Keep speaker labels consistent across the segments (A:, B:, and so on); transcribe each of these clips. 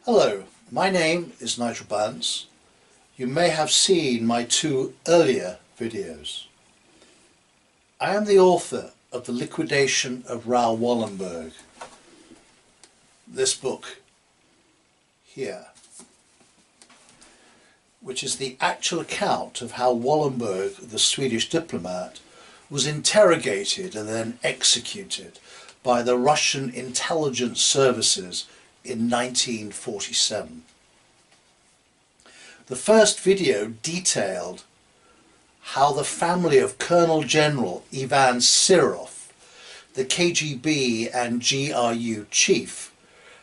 A: Hello, my name is Nigel Bance. You may have seen my two earlier videos. I am the author of The Liquidation of Raoul Wallenberg, this book here, which is the actual account of how Wallenberg, the Swedish diplomat, was interrogated and then executed by the Russian intelligence services in 1947. The first video detailed how the family of Colonel General Ivan Serov, the KGB and GRU chief,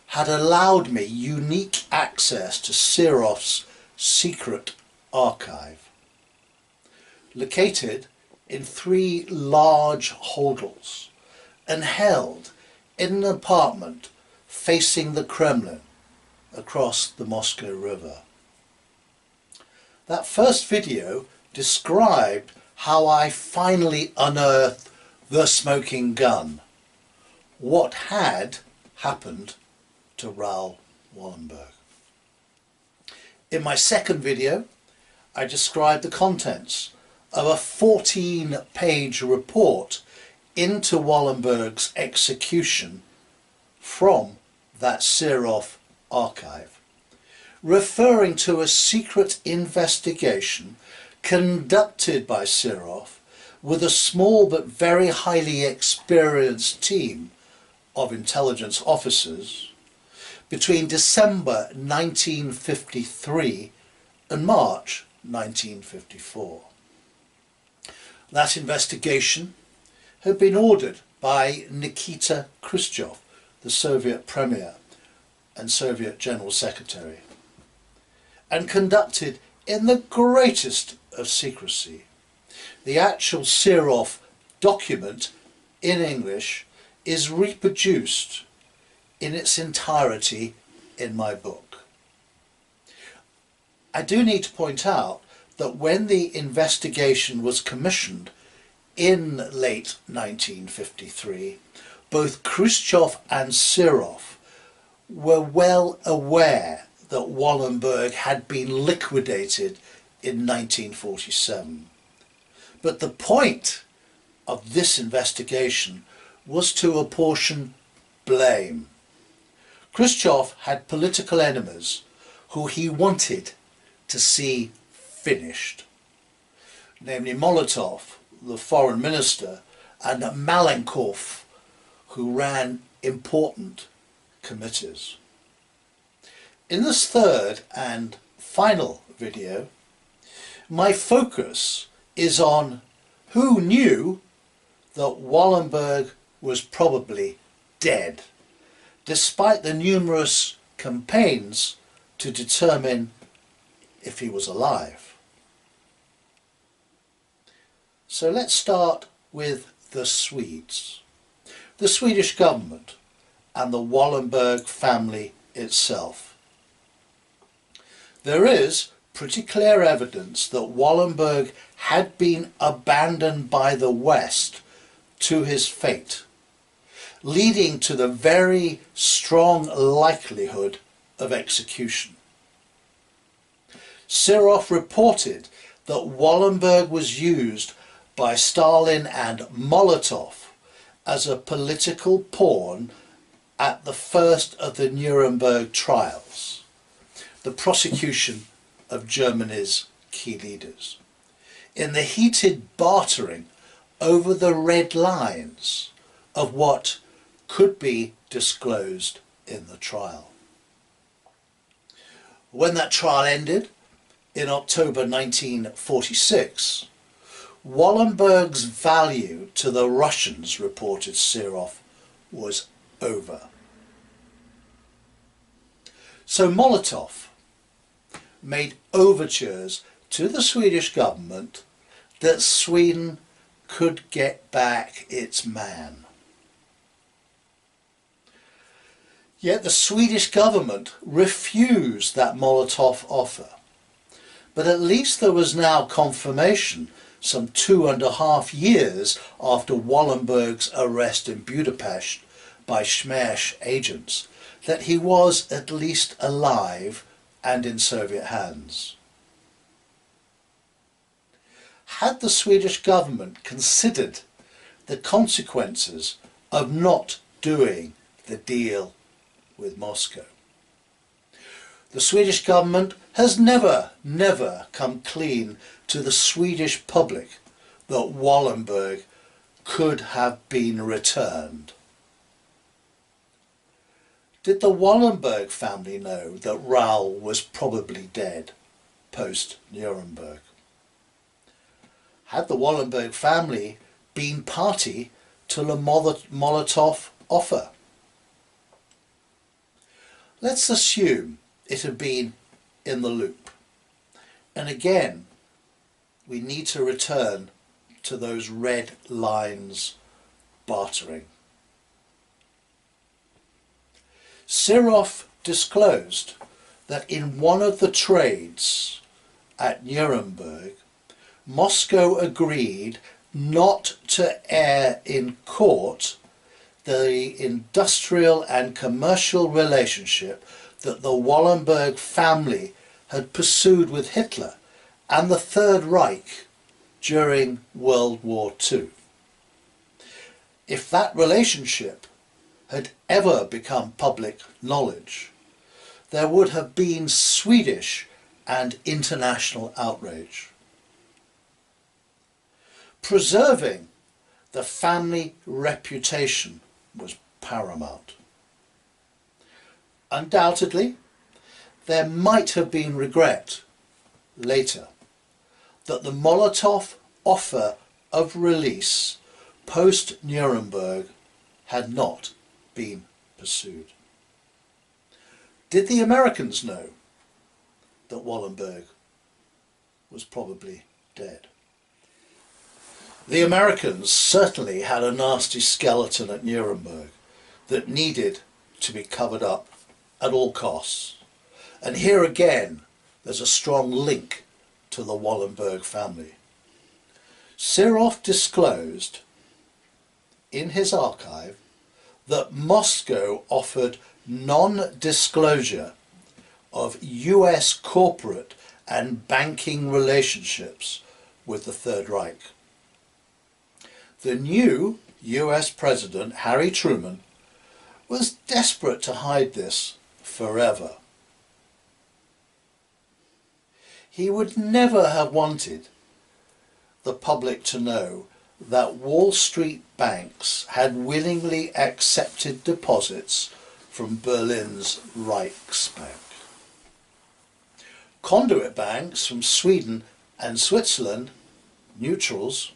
A: had allowed me unique access to Serov's secret archive. Located in 3 large holdalls and held in an apartment facing the Kremlin across the Moscow River. That first video described how I finally unearthed the smoking gun, what had happened to Raoul Wallenberg. In my second video, I described the contents of a 14-page report into Wallenberg's execution from that Serov archive, referring to a secret investigation conducted by Serov with a small but very highly experienced team of intelligence officers between December 1953 and March 1954. That investigation had been ordered by Nikita Khrushchev, the Soviet Premier and Soviet General Secretary, and conducted in the greatest of secrecy. The actual Serov document in English is reproduced in its entirety in my book. I do need to point out that when the investigation was commissioned in late 1953, both Khrushchev and Serov were well aware that Wallenberg had been liquidated in 1947. But the point of this investigation was to apportion blame. Khrushchev had political enemies who he wanted to see finished, namely Molotov, the foreign minister, and Malenkov, who ran important committees. In this third and final video, my focus is on who knew that Wallenberg was probably dead, despite the numerous campaigns to determine if he was alive. So let's start with the Swedes, the Swedish government and the Wallenberg family itself. There is pretty clear evidence that Wallenberg had been abandoned by the West to his fate, leading to the very strong likelihood of execution. Serov reported that Wallenberg was used by Stalin and Molotov as a political pawn at the first of the Nuremberg trials, the prosecution of Germany's key leaders, in the heated bartering over the red lines of what could be disclosed in the trial. When that trial ended in October 1946, Wallenberg's value to the Russians, reported Serov, was over. So Molotov made overtures to the Swedish government that Sweden could get back its man. Yet the Swedish government refused that Molotov offer. But at least there was now confirmation, some 2.5 years after Wallenberg's arrest in Budapest by Smersh agents, that he was at least alive and in Soviet hands. Had the Swedish government considered the consequences of not doing the deal with Moscow? The Swedish government has never come clean to the Swedish public that Wallenberg could have been returned. Did the Wallenberg family know that Raoul was probably dead post-Nuremberg? Had the Wallenberg family been party to the Molotov offer? Let's assume it had been in the loop. And again, we need to return to those red lines bartering. Serov disclosed that in one of the trades at Nuremberg, Moscow agreed not to air in court the industrial and commercial relationship that the Wallenberg family had pursued with Hitler and the Third Reich during World War II. If that relationship had ever become public knowledge, there would have been Swedish and international outrage. Preserving the family reputation was paramount. Undoubtedly, there might have been regret later that the Molotov offer of release post-Nuremberg had not been pursued. Did the Americans know that Wallenberg was probably dead? The Americans certainly had a nasty skeleton at Nuremberg that needed to be covered up at all costs. And here again, there's a strong link to the Wallenberg family. Serov disclosed in his archive that Moscow offered non-disclosure of US corporate and banking relationships with the Third Reich. The new US President, Harry Truman, was desperate to hide this forever. He would never have wanted the public to know that Wall Street banks had willingly accepted deposits from Berlin's Reichsbank. Conduit banks from Sweden and Switzerland, neutrals,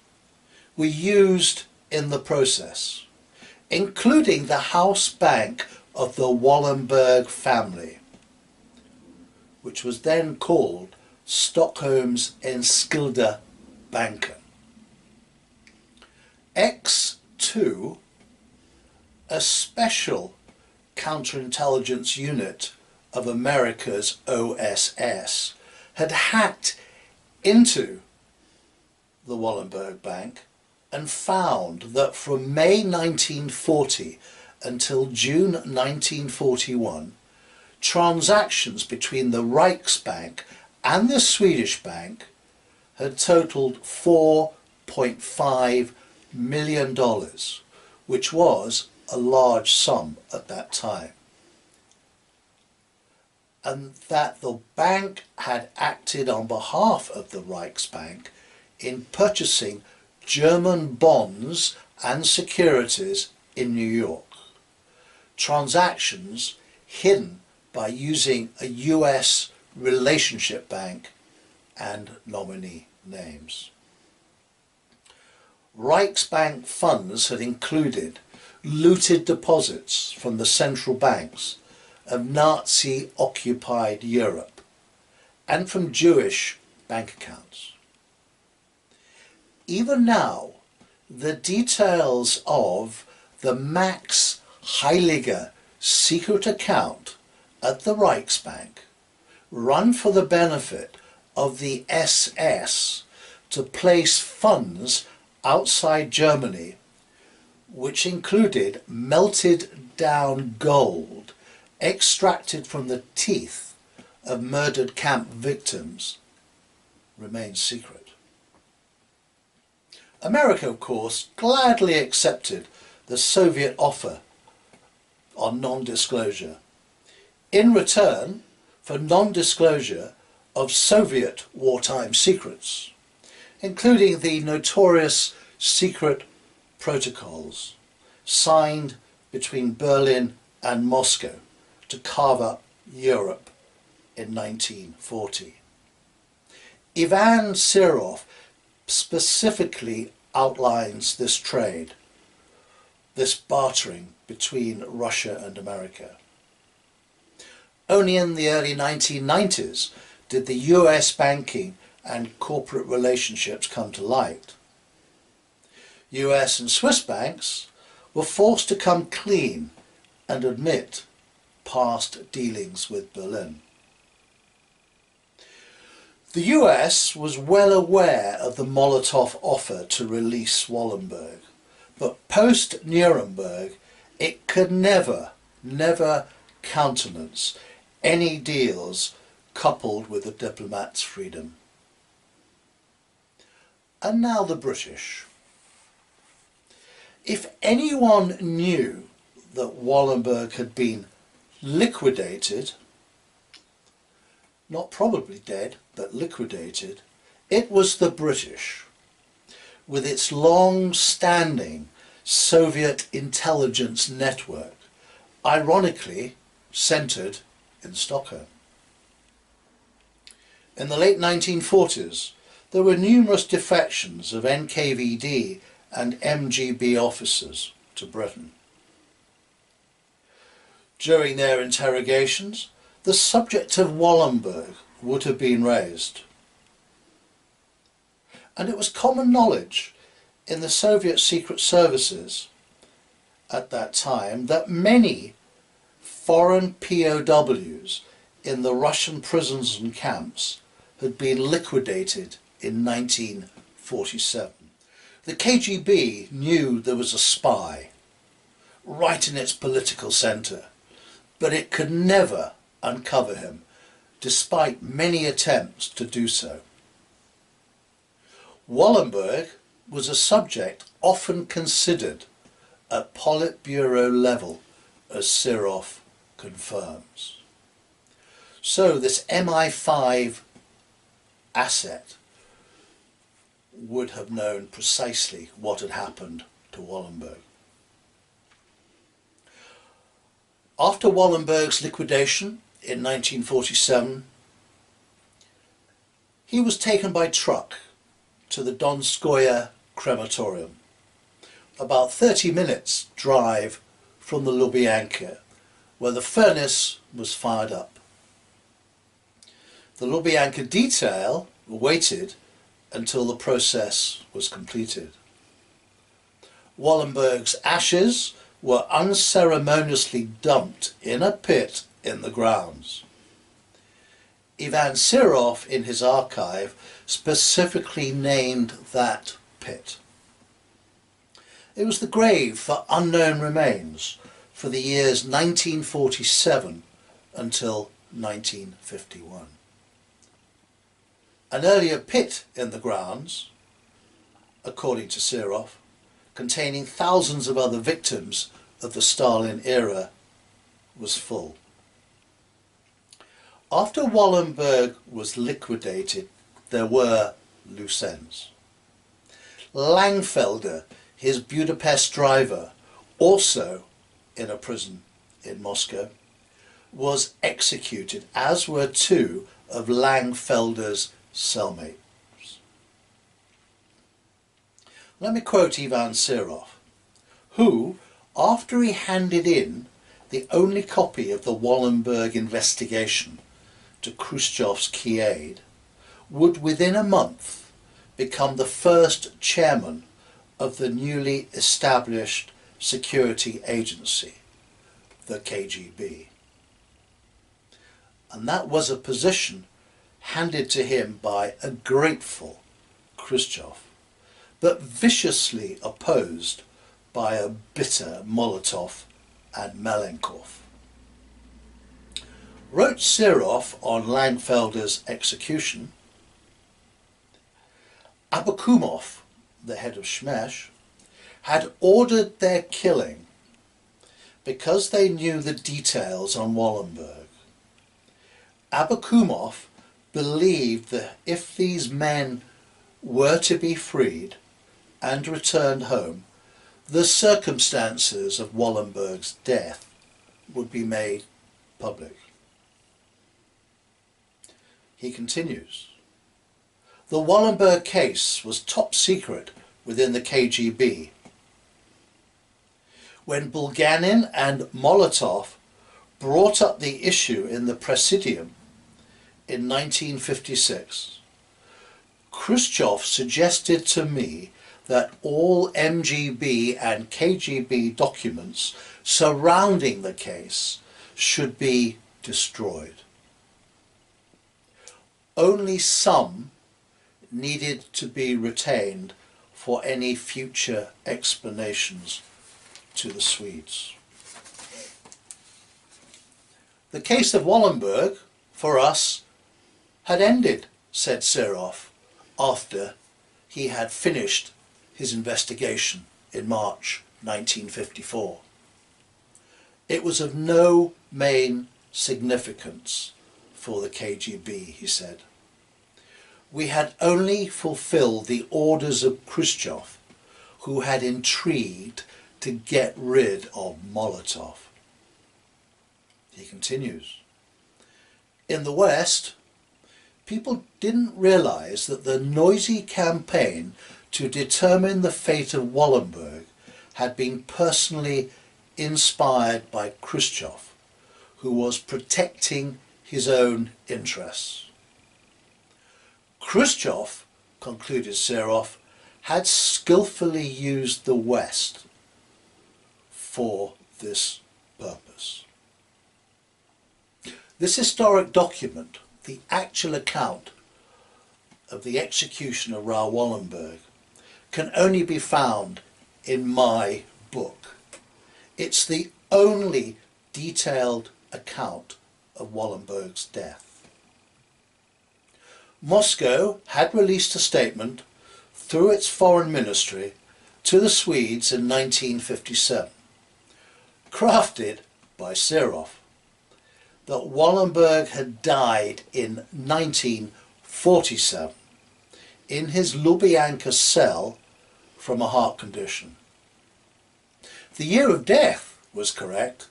A: were used in the process, including the house bank of the Wallenberg family, which was then called Stockholm's Enskilda Banken. X2, a special counterintelligence unit of America's OSS, had hacked into the Wallenberg Bank and found that from May 1940 until June 1941, transactions between the Reichsbank and the Swedish bank had totaled $4.5 million, which was a large sum at that time. And that the bank had acted on behalf of the Reichsbank in purchasing German bonds and securities in New York. Transactions hidden by using a US relationship bank and nominee names. Reichsbank funds had included looted deposits from the central banks of Nazi-occupied Europe and from Jewish bank accounts. Even now, the details of the Max Heiliger secret account at the Reichsbank run for the benefit of the SS to place funds outside Germany, which included melted down gold extracted from the teeth of murdered camp victims remains secret. America, of course, gladly accepted the Soviet offer on non-disclosure in return for non-disclosure of Soviet wartime secrets, including the notorious secret protocols signed between Berlin and Moscow to carve up Europe in 1940. Ivan Serov specifically outlines this trade, this bartering between Russia and America. Only in the early 1990s did the US banking and corporate relationships come to light. US and Swiss banks were forced to come clean and admit past dealings with Berlin. The US was well aware of the Molotov offer to release Wallenberg, but post-Nuremberg it could never countenance any deals coupled with a diplomat's freedom. And now the British. If anyone knew that Wallenberg had been liquidated, not probably dead, but liquidated, it was the British, with its long-standing Soviet intelligence network, ironically centred in Stockholm. In the late 1940s, there were numerous defections of NKVD and MGB officers to Britain. During their interrogations, the subject of Wallenberg would have been raised. And it was common knowledge in the Soviet secret services at that time that many foreign POWs in the Russian prisons and camps had been liquidated in 1947. The KGB knew there was a spy right in its political centre, but it could never uncover him, despite many attempts to do so. Wallenberg was a subject often considered at Politburo level, as Serov confirms. So this MI5 asset would have known precisely what had happened to Wallenberg. After Wallenberg's liquidation in 1947, he was taken by truck to the Donskoye crematorium, about 30 minutes drive from the Lubyanka, where the furnace was fired up. The Lubyanka detail waited until the process was completed. Wallenberg's ashes were unceremoniously dumped in a pit in the grounds. Ivan Serov, in his archive, specifically named that pit. It was the grave for unknown remains for the years 1947 until 1951. An earlier pit in the grounds, according to Serov, containing thousands of other victims of the Stalin era, was full. After Wallenberg was liquidated, there were loose ends. Langfelder, his Budapest driver, also in a prison in Moscow, was executed, as were two of Langfelder's cellmates. Let me quote Ivan Serov, who, after he handed in the only copy of the Wallenberg investigation to Khrushchev's key aide, would within a month become the first chairman of the newly established security agency, the KGB. And that was a position handed to him by a grateful Khrushchev, but viciously opposed by a bitter Molotov and Malenkov. wrote Serov on Langfelder's execution, Abakumov, the head of Shmesh, had ordered their killing because they knew the details on Wallenberg. Abakumov believed that if these men were to be freed and returned home, the circumstances of Wallenberg's death would be made public. He continues, the Wallenberg case was top secret within the KGB. When Bulganin and Molotov brought up the issue in the Presidium in 1956, Khrushchev suggested to me that all MGB and KGB documents surrounding the case should be destroyed. Only some needed to be retained for any future explanations to the Swedes. The case of Wallenberg, for us, had ended, said Serov, after he had finished his investigation in March 1954. It was of no main significance for the KGB, he said. We had only fulfilled the orders of Khrushchev, who had intrigued to get rid of Molotov. He continues, in the West, people didn't realize that the noisy campaign to determine the fate of Wallenberg had been personally inspired by Khrushchev, who was protecting his own interests. Khrushchev, concluded Serov, had skillfully used the West for this purpose. This historic document, the actual account of the execution of Raoul Wallenberg, can only be found in my book. It's the only detailed account of Wallenberg's death. Moscow had released a statement through its foreign ministry to the Swedes in 1957, crafted by Serov, that Wallenberg had died in 1947 in his Lubyanka cell from a heart condition. The year of death was correct,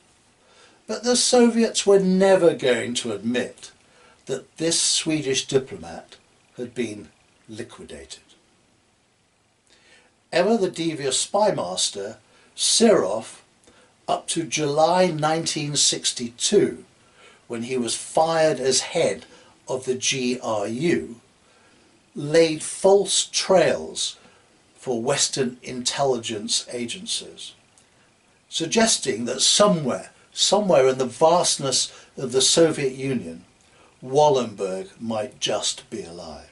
A: but the Soviets were never going to admit that this Swedish diplomat had been liquidated. Ever the devious spymaster, Serov, up to July 1962, when he was fired as head of the GRU, laid false trails for Western intelligence agencies, suggesting that somewhere in the vastness of the Soviet Union, Wallenberg might just be alive.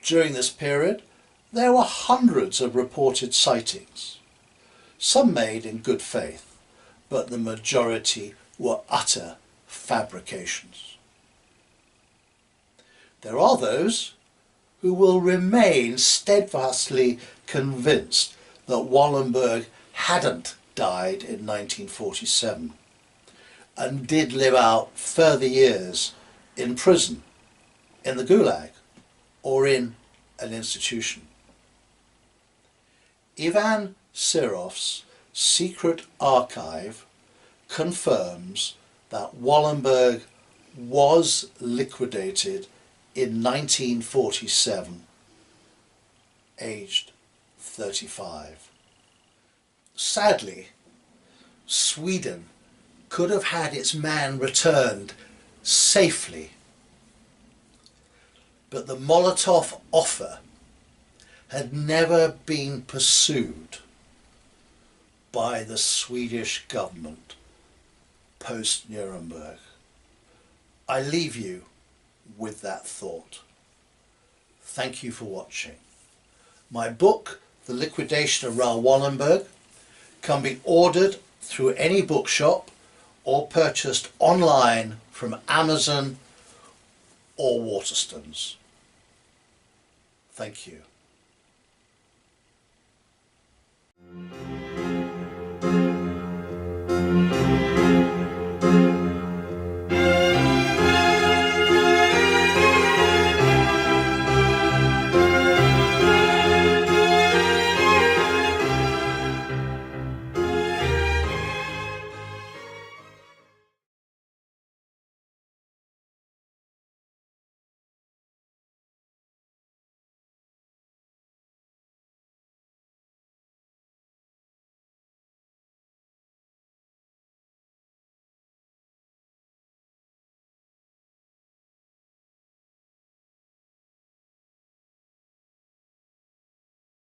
A: During this period, there were hundreds of reported sightings, some made in good faith, but the majority were utter fabrications. There are those who will remain steadfastly convinced that Wallenberg hadn't died in 1947 and did live out further years in prison, in the Gulag, or in an institution. Ivan Serov's secret archive confirms that Wallenberg was liquidated in 1947, aged 35. Sadly, Sweden could have had its man returned safely, but the Molotov offer had never been pursued by the Swedish government post-Nuremberg. I leave you with that thought. Thank you for watching. My book, The Liquidation of Raoul Wallenberg, can be ordered through any bookshop or purchased online from Amazon or Waterstones. Thank you.